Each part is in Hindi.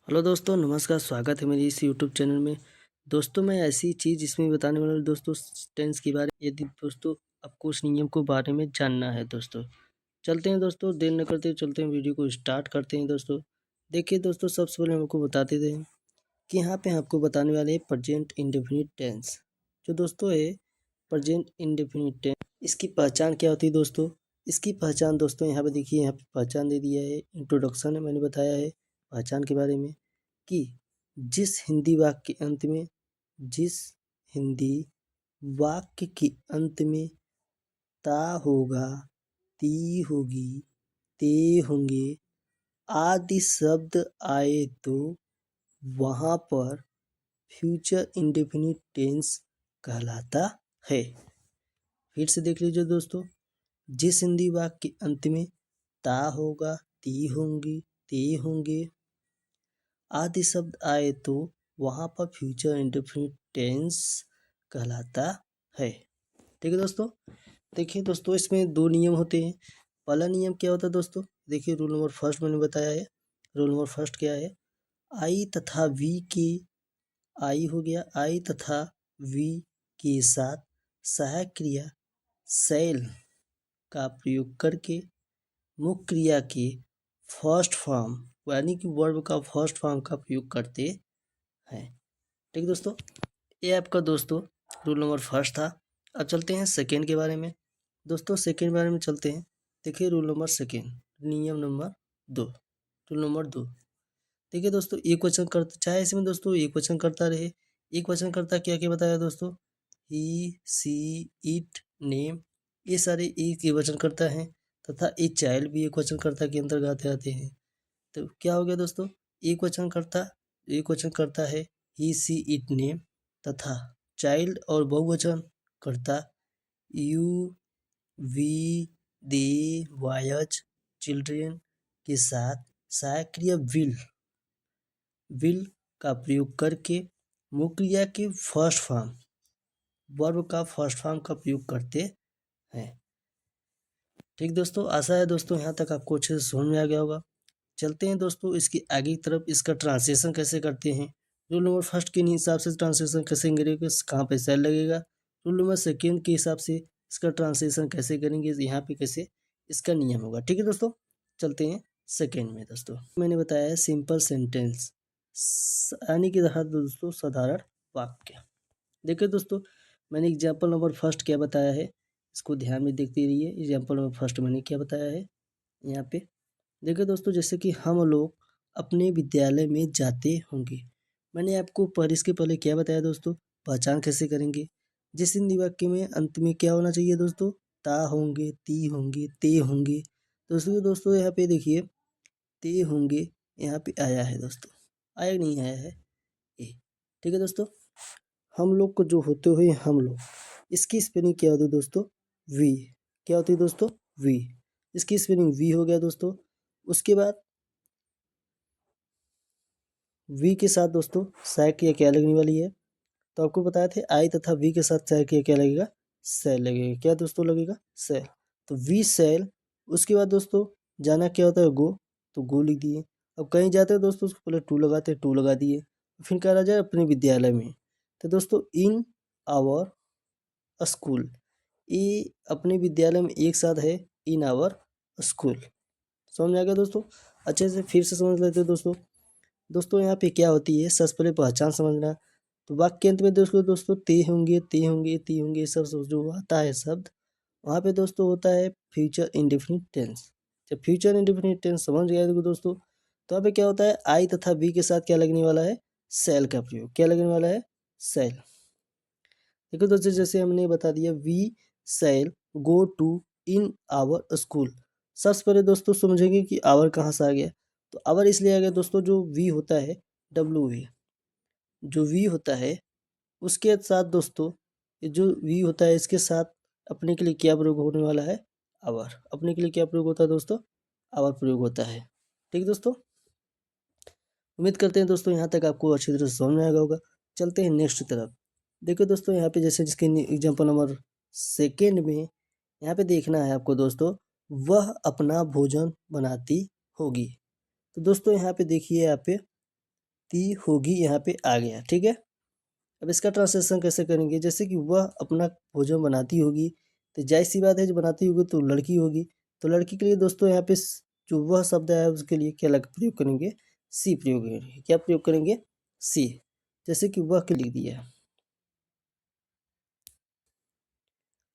हेलो दोस्तों, नमस्कार। स्वागत है मेरी इस यूट्यूब चैनल में। दोस्तों, मैं ऐसी चीज़ इसमें बताने वाला हूँ दोस्तों, टेंस के बारे में। यदि दोस्तों आपको उस नियम को बारे में जानना है दोस्तों, चलते हैं दोस्तों, देर न करते चलते हैं, वीडियो को स्टार्ट करते हैं दोस्तों। देखिए दोस्तों, सबसे पहले हम आपको बता देते हैं कि यहाँ पे आपको बताने वाले हैं प्रेजेंट इंडेफिनिट टेंस। जो दोस्तों है प्रेजेंट इंडेफिनिट टेंस, इसकी पहचान क्या होती है दोस्तों? इसकी पहचान दोस्तों यहाँ पे देखिए, यहाँ पे पहचान दे दिया है, इंट्रोडक्शन है, मैंने बताया है पहचान के बारे में कि जिस हिंदी वाक्य के अंत में जिस हिंदी वाक्य के अंत में ता होगा, ती होगी, ते होंगे आदि शब्द आए तो वहाँ पर फ्यूचर इंडेफिनिट टेंस कहलाता है। फिर से देख लीजिए दोस्तों, जिस हिंदी वाक्य के अंत में ता होगा, ती होंगी, ते होंगे आदि शब्द आए तो वहाँ पर फ्यूचर इंडेफिनिट टेंस कहलाता है। ठीक है दोस्तों। देखिए दोस्तों, इसमें दो नियम होते हैं। पहला नियम क्या होता है दोस्तों? देखिए, रूल नंबर फर्स्ट मैंने बताया है। रूल नंबर फर्स्ट क्या है? आई तथा वी के, आई हो गया, आई तथा वी के साथ सहायक क्रिया सेल का प्रयोग करके मुख्य क्रिया के फर्स्ट फॉर्म यानी कि वर्ब का फर्स्ट फॉर्म का प्रयोग करते हैं। ठीक है दोस्तों, ये आपका दोस्तों रूल नंबर फर्स्ट था। अब चलते हैं सेकेंड के बारे में। दोस्तों सेकेंड बारे में चलते हैं। देखिए रूल नंबर सेकेंड, नियम नंबर 2, रूल नंबर 2। देखिए दोस्तों, एक वचन करता, चाहे इसमें दोस्तों एक वचन करता रहे। एक वचन करता क्या क्या बताया दोस्तों? ही, सी, इट, नेम, ये सारे एक वचन करता है तथा ए चाइल्ड भी एक वचन करता के अंतर्गत आते हैं। तो क्या हो गया दोस्तों? एक वचन करता है ही, सी, इट, नेम तथा चाइल्ड और बहुवचन करता you, we, they, boys, children के साथ सहायक क्रिया विल का प्रयोग करके मुख्य क्रिया के फर्स्ट फॉर्म वर्ब का फर्स्ट फॉर्म का प्रयोग करते हैं। ठीक दोस्तों, आशा है दोस्तों यहाँ तक आपको अच्छे से समझ में आ गया होगा। चलते हैं दोस्तों इसकी आगे की तरफ, इसका ट्रांसलेशन कैसे करते हैं। रूल नंबर फर्स्ट के हिसाब से ट्रांसलेशन कैसे करेंगे, कहाँ पे सेल लगेगा। रूल नंबर सेकेंड के हिसाब से इसका ट्रांसलेशन कैसे करेंगे, यहाँ पे कैसे इसका नियम होगा। ठीक है दोस्तों, चलते हैं सेकेंड में। दोस्तों मैंने बताया है सिंपल सेंटेंस, यानी कि रहा दोस्तों साधारण वाक्य। देखिए दोस्तों, मैंने एग्जाम्पल नंबर फर्स्ट क्या बताया है, इसको ध्यान में देखते रहिए। एग्जाम्पल नंबर फर्स्ट मैंने क्या बताया है यहाँ पे। देखिए दोस्तों, जैसे कि हम लोग अपने विद्यालय में जाते होंगे। मैंने आपको पर इसके पहले क्या बताया दोस्तों? पहचान कैसे करेंगे। जिस हिंदी वाक्य में अंत में क्या होना चाहिए दोस्तों? ता होंगे, ती होंगे, ते होंगे। दोस्तों यहाँ पे देखिए, ते होंगे यहाँ पे आया है दोस्तों, आया नहीं आया है ए। ठीक है दोस्तों, हम लोग को जो होते हुए हम लोग, इसकी स्पेलिंग क्या होती है दोस्तों? वी। क्या होती है दोस्तों? वी। इसकी स्पेलिंग वी हो गया दोस्तों। उसके बाद वी के साथ दोस्तों सहायक क्रिया क्या लगने वाली है? तो आपको बताए थे आई तथा वी के साथ सहायक क्रिया क्या लगेगा? सेल लगेगा। क्या दोस्तों लगेगा? सेल। तो वी सेल। उसके बाद दोस्तों जाना क्या होता है? गो। तो गो लिख दिए। अब कहीं जाते हैं दोस्तों, उसको पहले टू लगाते हैं, टू लगा दिए। फिर कह रहा जाए अपने विद्यालय में, तो दोस्तों इन आवर स्कूल, ये अपने विद्यालय में एक साथ है, इन आवर स्कूल। समझ में आ गया दोस्तों? अच्छे से फिर से समझ लेते हैं दोस्तों यहाँ पे क्या होती है, सबसे पहले पहचान समझना। तो वाक्य के अंत में दोस्तों ते होंगे, ते होंगे, ती होंगे, ये सब जो आता है शब्द, वहाँ पे दोस्तों होता है फ्यूचर इंडेफिनिट टेंस। जब फ्यूचर इंडेफिनिट टेंस समझ गया देखो दोस्तों, तो यहाँ पे क्या होता है? आई तथा बी के साथ क्या लगने वाला है? सेल का प्रयोग। क्या लगने वाला है? सेल। देखो दोस्तों, जैसे हमने बता दिया we shall go to in our school. सबसे पहले दोस्तों समझेंगे कि आवर कहाँ से आ गया। तो आवर इसलिए आ गया दोस्तों, जो वी होता है, डब्ल्यू वी, जो वी होता है उसके साथ दोस्तों, ये जो वी होता है इसके साथ अपने के लिए क्या प्रयोग होने वाला है? आवर। अपने के लिए क्या प्रयोग होता है दोस्तों? आवर प्रयोग होता है। ठीक दोस्तों, उम्मीद करते हैं दोस्तों यहाँ तक आपको अच्छी तरह से समझ में आएगा होगा। चलते हैं नेक्स्ट तरफ। देखिए दोस्तों, यहाँ पे जैसे जिसके एग्जाम्पल नंबर सेकेंड में यहाँ पे देखना है आपको दोस्तों, वह अपना भोजन बनाती होगी। तो दोस्तों यहाँ पे देखिए, यहाँ पे ती होगी यहाँ पे आ गया, ठीक है। अब इसका ट्रांसलेशन कैसे करेंगे, जैसे कि वह अपना भोजन बनाती होगी, तो जाहिर सी बात है जो बनाती होगी तो लड़की होगी। तो लड़की के लिए दोस्तों यहाँ पे जो वह शब्द है उसके लिए क्या लग प्रयोग करेंगे, सी प्रयोग करेंगे। क्या प्रयोग करेंगे, सी। जैसे कि वह के लिख दिया,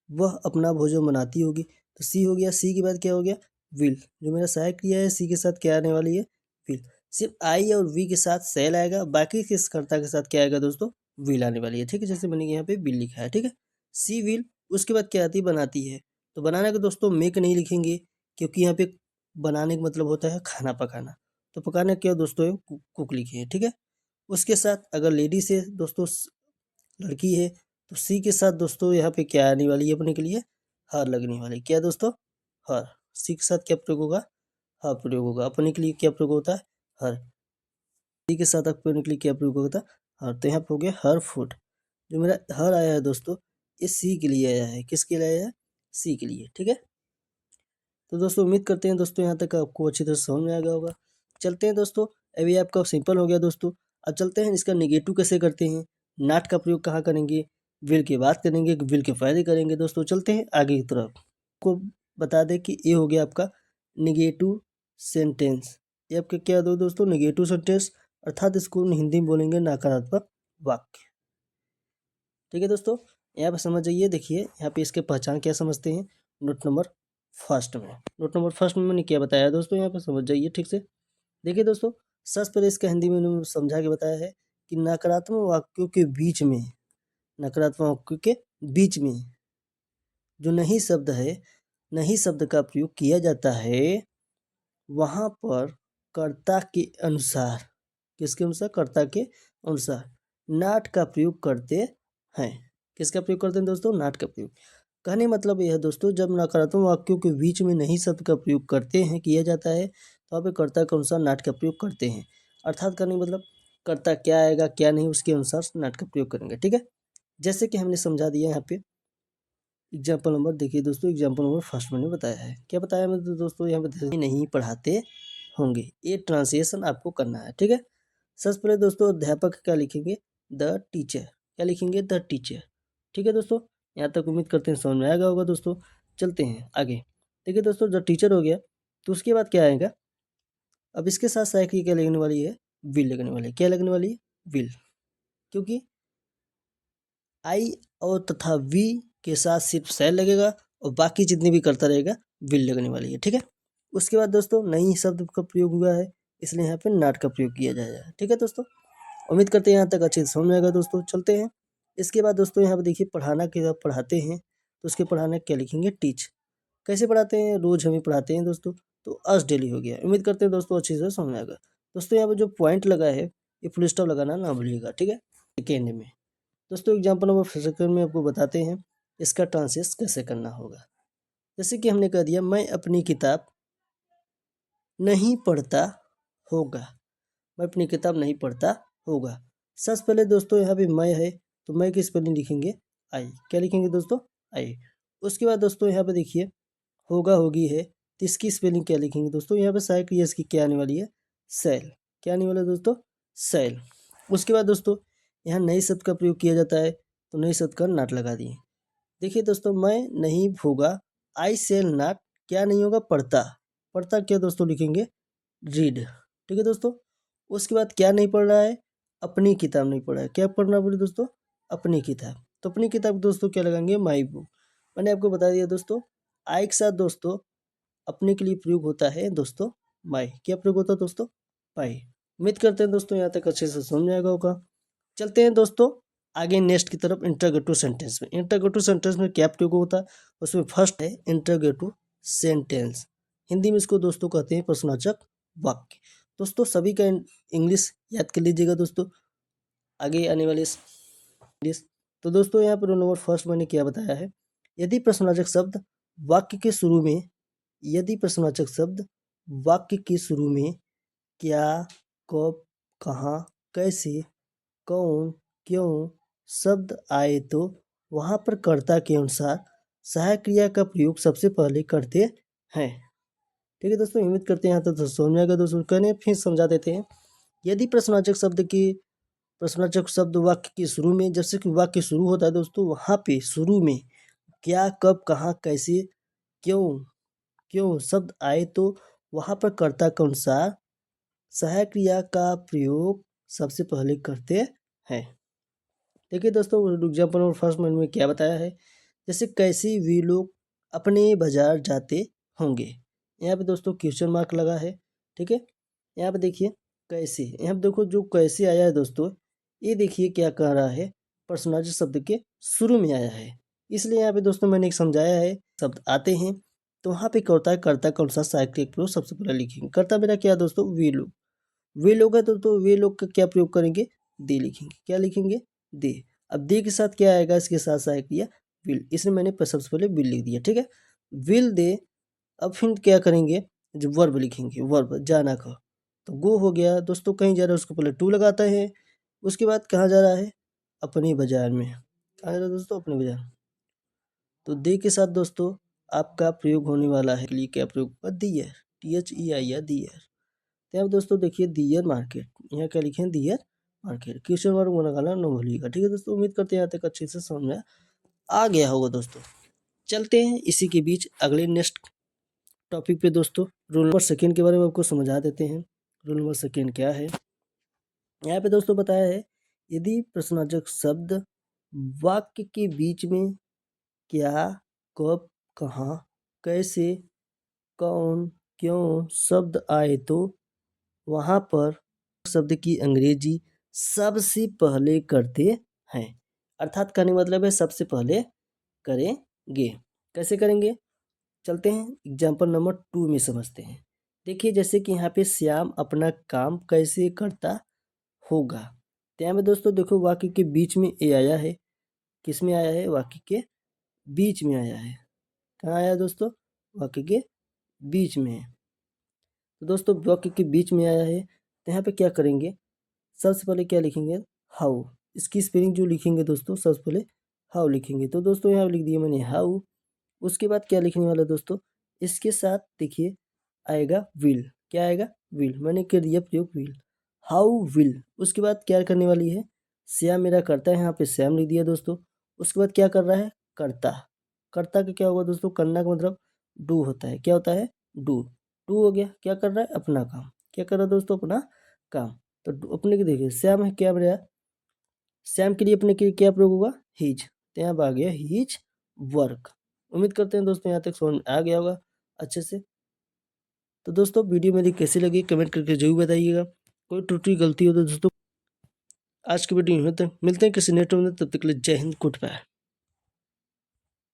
वह अपना भोजन बनाती होगी, तो सी हो गया। सी के बाद क्या हो गया, विल। जो मेरा सहायक क्रिया है सी के साथ क्या आने वाली है, विल। सिर्फ आई और वी के साथ सेल आएगा, बाकी किस कर्ता के साथ क्या आएगा दोस्तों, विल आने वाली है, ठीक है। जैसे मैंने यहाँ पे विल लिखा है, ठीक है, सी विल। उसके बाद क्या आती है, बनाती है। तो बनाने का दोस्तों मेक नहीं लिखेंगे, क्योंकि यहाँ पे बनाने का मतलब होता है खाना पकाना। तो पकाना क्या दोस्तों है, कुक लिखे हैं, ठीक है। उसके साथ अगर लेडीज है दोस्तों, लड़की है, तो सी के साथ दोस्तों यहाँ पे क्या आने वाली है अपने के लिए, हर लगने वाली। क्या दोस्तों, हर। सी के साथ क्या प्रयोग होगा, हर प्रयोग होगा। अपने के लिए क्या प्रयोग होता है, हर। सी के साथ अपने के लिए क्या प्रयोग होता है, हर। तो यहाँ पे हो गया हर फूड। जो मेरा हर आया है दोस्तों, ये सी के लिए आया है। किसके लिए आया है, सी के लिए, ठीक है। तो दोस्तों उम्मीद करते हैं दोस्तों यहाँ तक आपको अच्छी तरह समझ में आ गया होगा। चलते हैं दोस्तों, अभी आपका सिंपल हो गया दोस्तों। अब चलते हैं इसका निगेटिव कैसे करते हैं, नाट का प्रयोग कहाँ करेंगे, विल की बात करेंगे, विल के फायदे करेंगे दोस्तों। चलते हैं आगे की तरफ। को बता दें कि ये हो गया आपका निगेटिव सेंटेंस। ये आपका क्या दो दोस्तों, निगेटिव सेंटेंस, अर्थात इसको हिंदी में बोलेंगे नकारात्मक वाक्य, ठीक है दोस्तों। यहाँ पर समझ जाइए, देखिए यहाँ पे इसके पहचान क्या समझते हैं, नोट नंबर फर्स्ट में। नोट नंबर फर्स्ट में मैंने क्या बताया दोस्तों, यहाँ पर समझ जाइए ठीक से। देखिए दोस्तों, सबसे पहले इसका हिंदी में उन्होंने समझा के बताया है कि नकारात्मक वाक्यों के बीच में, नकारात्मक वाक्यों के बीच में जो नहीं शब्द है, नहीं शब्द का प्रयोग किया जाता है, वहाँ पर कर्ता के अनुसार, किसके अनुसार, कर्ता के अनुसार नाट का प्रयोग करते हैं। किसका प्रयोग करते हैं दोस्तों, नाट का प्रयोग। कहने मतलब यह है दोस्तों, जब नकारात्मक वाक्यों के बीच में नहीं शब्द का प्रयोग करते हैं, किया जाता है, तो वहाँ पे कर्ता के अनुसार नाट का प्रयोग करते हैं। अर्थात कहने मतलब कर्ता क्या आएगा क्या नहीं, उसके अनुसार नाट का प्रयोग करेंगे, ठीक है। जैसे कि हमने समझा दिया यहाँ पे एग्जाम्पल नंबर, देखिए दोस्तों एग्जाम्पल नंबर फर्स्ट मैंने बताया है। क्या बताया मैं तो दोस्तों, यहाँ पे नहीं पढ़ाते होंगे, ये ट्रांसलेशन आपको करना है, ठीक है। सबसे पहले दोस्तों अध्यापक क्या लिखेंगे, द टीचर। क्या लिखेंगे, द टीचर, ठीक है दोस्तों। यहाँ तक उम्मीद करते हैं समझ में आएगा होगा दोस्तों। चलते हैं आगे। देखिए दोस्तों, जब टीचर हो गया तो उसके बाद क्या आएगा, अब इसके साथ सहायक की क्या लगने वाली है, विल लगने वाली है। क्या लगने वाली है, विल। क्योंकि आई और तथा वी के साथ सिर्फ सेल लगेगा, और बाकी जितनी भी करता रहेगा विल लगने वाली है, ठीक है। उसके बाद दोस्तों नई शब्द का प्रयोग हुआ है, इसलिए यहाँ पे नाट का प्रयोग किया जाएगा, ठीक है दोस्तों। उम्मीद करते हैं यहाँ तक अच्छे से समझ में आएगा दोस्तों। चलते हैं इसके बाद दोस्तों, यहाँ पे देखिए पढ़ाना के जब पढ़ाते हैं तो उसके पढ़ाने क्या लिखेंगे, टीच। कैसे पढ़ाते हैं, रोज हमें पढ़ाते हैं दोस्तों, तो अस डेली हो गया। उम्मीद करते हैं दोस्तों अच्छे से समझ में आएगा दोस्तों। यहाँ पे जो पॉइंट लगा है, ये फुल स्टॉप लगाना ना भूलिएगा, ठीक है, सेकेंड में। दोस्तों एग्जाम्पल नंबर सेकंड में आपको बताते हैं इसका ट्रांसलेट कैसे करना होगा। जैसे कि हमने कह दिया, मैं अपनी किताब नहीं पढ़ता होगा, मैं अपनी किताब नहीं पढ़ता होगा। सबसे पहले दोस्तों यहाँ पे मैं है, तो मैं की स्पेलिंग लिखेंगे आई। क्या लिखेंगे दोस्तों, आई। उसके बाद दोस्तों यहाँ पे देखिए होगा होगी है, तो इसकी स्पेलिंग क्या लिखेंगे दोस्तों, यहाँ पे सहायक क्रिया इसकी क्या आने वाली है, सेल। क्या आने वाला है दोस्तों, सेल। उसके बाद दोस्तों यहाँ नए शब्द का प्रयोग किया जाता है, तो नए शब्द का नाट लगा दिए। देखिए दोस्तों, मैं नहीं होगा, आई सेल नॉट, क्या नहीं होगा, पढ़ता। पढ़ता क्या दोस्तों लिखेंगे, रीड, ठीक है दोस्तों। उसके बाद क्या नहीं पढ़ रहा है, अपनी किताब नहीं पढ़ रहा है। क्या पढ़ना बोले दोस्तों, अपनी किताब। तो अपनी किताब दोस्तों क्या लगाएंगे, माई बुक। मैंने आपको बता दिया दोस्तों, आई के साथ दोस्तों अपने के लिए प्रयोग होता है दोस्तों माई। क्या प्रयोग होता है दोस्तों, माई। उम्मीद करते हैं दोस्तों यहाँ तक अच्छे से समझ आएगा होगा। चलते हैं दोस्तों आगे नेक्स्ट की तरफ, इंटरोगेटिव सेंटेंस में। इंटरोगेटिव सेंटेंस में क्या प्रयोग होता है, उसमें फर्स्ट है इंटरोगेटिव सेंटेंस। हिंदी में इसको दोस्तों कहते हैं प्रश्नवाचक वाक्य। दोस्तों सभी का इंग्लिश याद कर लीजिएगा दोस्तों, आगे आने वाले इंग्लिश। तो दोस्तों यहाँ पर नंबर फर्स्ट मैंने क्या बताया है, यदि प्रश्नवाचक शब्द वाक्य के शुरू में, यदि प्रश्नवाचक शब्द वाक्य के शुरू में क्या, कब, कहाँ, कैसे, कौन, क्यों शब्द आए, तो वहाँ पर कर्ता के अनुसार सहायक क्रिया का प्रयोग सबसे पहले करते हैं, ठीक है दोस्तों। उम्मीद करते हैं यहाँ तक तो समझ में आएगा दोस्तों। कहने फिर समझा देते हैं। यदि प्रश्नवाचक शब्द वाक्य के शुरू में, जैसे कि वाक्य शुरू होता है दोस्तों, वहाँ पे शुरू में क्या, कब, कहाँ, कैसे, क्यों क्यों शब्द आए तो वहाँ पर कर्ता के अनुसार सहायक क्रिया का प्रयोग सबसे पहले करते हैं। देखिए दोस्तों, एग्जाम्पल नंबर फर्स्ट में क्या बताया है, जैसे कैसे वे लोग अपने बाजार जाते होंगे। यहाँ पे दोस्तों क्वेश्चन मार्क लगा है, ठीक है। यहाँ पे देखिए कैसे, यहाँ पे देखो जो कैसे आया है दोस्तों, ये देखिए क्या कह रहा है, पर्सनालिटी शब्द के शुरू में आया है। इसलिए यहाँ पे दोस्तों मैंने एक समझाया है, शब्द आते हैं तो वहाँ पे क्या होता है, कर्ता कौन सा सहायक क्रिया प्रयोग सबसे पहले लिखेंगे। कर्ता मेरा क्या है दोस्तों, वे लोग। वे लोग है तो वे लोग का क्या प्रयोग करेंगे, दे लिखेंगे। क्या लिखेंगे, दे। अब दे के साथ क्या आएगा, इसके साथ सहायक क्रिया विल, इसलिए मैंने सबसे पहले विल लिख दिया, ठीक है। Will they. अब फिर क्या करेंगे, जब वर्ब लिखेंगे, वर्ब जाना का, तो गो हो गया दोस्तों, कहीं जा रहा है उसको पहले टू लगाता है। उसके बाद कहाँ जा रहा है, अपने बाजार में। कहाँ जा रहा है दोस्तों, अपने बाजार। तो दे के साथ दोस्तों आपका प्रयोग होने वाला है, लिए क्या प्रयोग होगा, दियर, THEIR, दियर। तो यहाँ दोस्तों देखिए दियर मार्केट, यहाँ क्या लिखे हैं, दियर मार्केट। क्वेश्चन मार्क लगाना न भूलिएगा, ठीक है दोस्तों। उम्मीद करते हैं यहाँ तक अच्छे से समझ में आ गया होगा दोस्तों। चलते हैं इसी के बीच अगले नेक्स्ट टॉपिक पे दोस्तों। रूल नंबर सेकेंड के बारे में आपको समझा देते हैं। रूल नंबर सेकेंड क्या है, यहाँ पे दोस्तों बताया है, यदि प्रश्नवाचक शब्द वाक्य के बीच में क्या, कब, कहाँ, कैसे, कौन, क्यों शब्द आए तो वहाँ पर शब्द की अंग्रेजी सबसे पहले करते हैं। अर्थात कहने मतलब है सबसे पहले करेंगे। कैसे करेंगे, चलते हैं एग्जाम्पल नंबर 2 में समझते हैं। देखिए जैसे कि यहाँ पे श्याम अपना काम कैसे करता होगा। तो यहाँ में दोस्तों देखो वाक्य के बीच में ए आया है। किस में आया है, वाक्य के बीच में आया है। कहाँ आया दोस्तों, वाक्य के बीच में है। तो दोस्तों वाक्य के बीच में आया है, तो यहाँ पे क्या करेंगे, सबसे पहले क्या लिखेंगे, हाउ। इसकी स्पेलिंग जो लिखेंगे दोस्तों, सबसे पहले हाउ लिखेंगे। तो दोस्तों यहाँ लिख दिया मैंने हाउ। उसके बाद क्या लिखने वाला दोस्तों, इसके साथ देखिए आएगा विल। क्या आएगा, विल। मैंने कर दिया प्रयोग विल, हाउ विल। उसके बाद क्या करने वाली है, श्याम मेरा करता है, यहाँ पे श्याम लिख दिया दोस्तों। उसके बाद क्या कर रहा है, करता। करता का क्या होगा दोस्तों, करना का मतलब डू होता है। क्या होता है, डू। डू हो गया, क्या कर रहा है, अपना काम। क्या कर रहा है दोस्तों, अपना काम। तो अपने के देखिए श्याम है, क्या बना, श्याम के लिए अपने के लिए क्या प्रयोग होगा, हिज। तो यहाँ आ गया हिज वर्क। उम्मीद करते हैं दोस्तों यहाँ तक समझ में आ गया होगा अच्छे से। तो दोस्तों वीडियो मेरी कैसी लगी कमेंट करके जरूर बताइएगा। कोई त्रुटि गलती हो तो दोस्तों आज की वीडियो में मिलते हैं किसी नेट में, तब तक के लिए जय हिंद, गुड बाय।